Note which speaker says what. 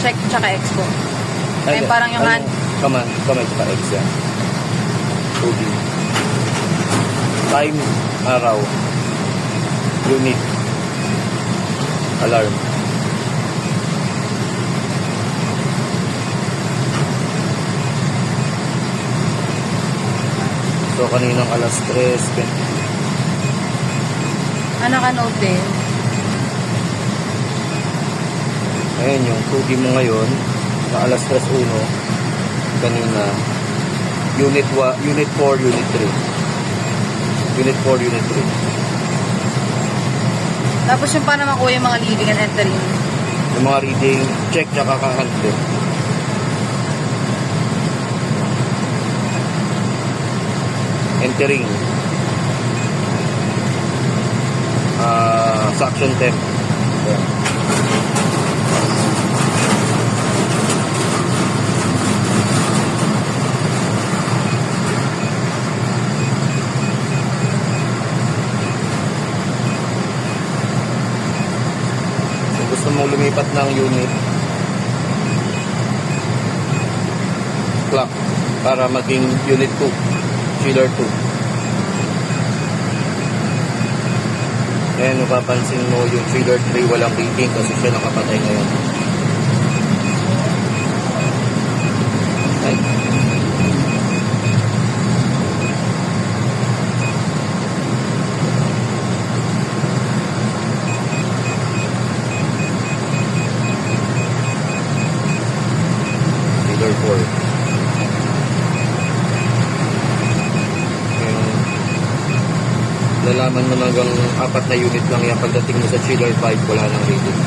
Speaker 1: check tsaka expo. Ay, parang yung hand.
Speaker 2: Kamay tsaka X yan. Tubig. Time, araw. Unit. Alarm. So, kaninang alas 3.
Speaker 1: Ano ka note eh?
Speaker 2: Ayan yung tubig mo ngayon. Na alas 3:01. Kanina. Unit 4, Unit 3. Unit 4, Unit 3.
Speaker 1: Tapos yung paano makuha yung mga leading and entering?
Speaker 2: Yung mga reading, check tsaka kakante. Entering. Suction temp. Ayan. Gusto mong lumipat ng unit, clock para maging unit 2, chiller 2. Ayan, mapapansin mo yung chiller 3 walang reading kasi siya nakapatay ngayon. Ay. Chiller 4. Lalaman mo hanggang 4 na unit lang yan. Pagdating mo sa chiller 5, wala nang reading.